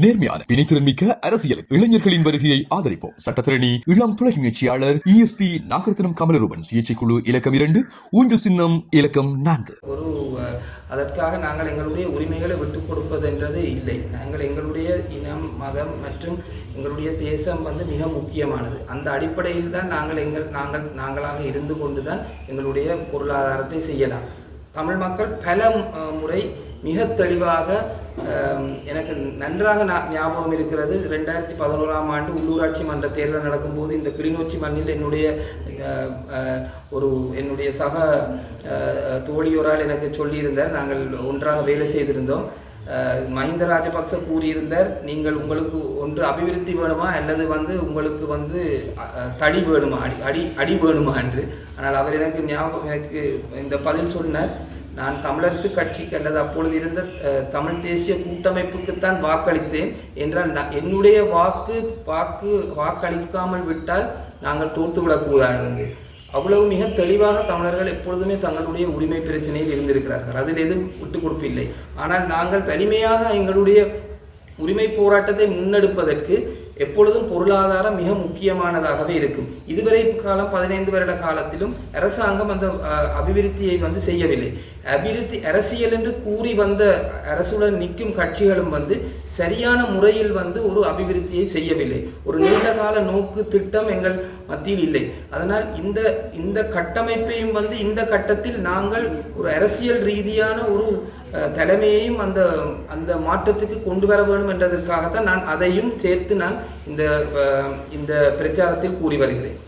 நேர்மையான வினைத்திறன்மிக்க அரசியல் இளைஞர்களின் வருகையை ஆதரிப்போம். சட்டத்திரணி இளம் துளை முயற்சியாளர் ESP நாகரத்னம் கமலரூபன் சுயேட்சைக்குழு இலக்கம் 2 ஊஞ்சல் சின்னம் இலக்கம் 4. அதற்காக நாங்கள் எங்களுடைய உரிமைகளை விட்டுக் கொடுப்பது என்றது இல்லை. நாங்கள் எங்களுடைய இனம், மதம் மற்றும் எங்களுடைய தேசம் மிக முக்கியமானது. அந்த அடிப்படையில் தான் நாங்களாக இருந்து கொண்டுதான் எங்களுடைய பொருளாதாரத்தை செய்யலாம். தமிழ் மக்கள் பல முறை மிக தெளிவாக எனக்கு நன்றாக ஞாபகம் இருக்கிறது. 2011ஆம் ஆண்டு உள்ளூராட்சி மன்ற தேர்தல் நடக்கும்போது இந்த கிளிநொச்சி மண்ணில் என்னுடைய சக தோழியோரால் எனக்கு சொல்லியிருந்தார். நாங்கள் ஒன்றாக வேலை செய்திருந்தோம். மஹிந்த ராஜபக்ச கூறியிருந்தார், நீங்கள் உங்களுக்கு ஒன்று அபிவிருத்தி வேணுமா அல்லது உங்களுக்கு தடி வேணுமா, அடி வேணுமா என்று. ஆனால் அவர் எனக்கு இந்த பதில் சொன்னார், நான் தமிழரசு கட்சிக்கு அல்லது அப்பொழுது இருந்த தமிழ் தேசிய கூட்டமைப்புக்குத்தான் வாக்களித்தேன் என்றால் என்னுடைய வாக்களிக்காமல் விட்டால் நாங்கள் தோற்றுவிடக்கூடாது. அவ்வளவு மிக தெளிவாக தமிழர்கள் எப்பொழுதுமே தங்களுடைய உரிமை பிரச்சனையில் இருந்திருக்கிறார்கள். அதில் எதுவும் விட்டுக் கொடுப்பில்லை. ஆனால் நாங்கள் வலிமையாக எங்களுடைய உரிமை போராட்டத்தை முன்னெடுப்பதற்கு எப்பொழுதும் பொருளாதாரம் மிக முக்கியமானதாகவே இருக்கும். இதுவரை காலம் 15 வருட காலத்திலும் அரசாங்கம் அந்த அபிவிருத்தியை செய்யவில்லை. அபிவிருத்தி அரசியல் என்று கூறி வந்த அரசுடன் நிற்கும் கட்சிகளும் சரியான முறையில் ஒரு அபிவிருத்தியை செய்யவில்லை. ஒரு நீண்ட கால நோக்கு திட்டம் எங்கள் மத்தியில் இல்லை. அதனால் இந்த கட்டமைப்பையும் இந்த கட்டத்தில் நாங்கள் ஒரு அரசியல் ரீதியான ஒரு தலைமையையும் அந்த மாற்றத்துக்கு கொண்டு வர வேண்டும் என்றதற்காகத்தான் நான் அதையும் சேர்த்து இந்த பிரச்சாரத்தில் கூறி வருகிறேன்.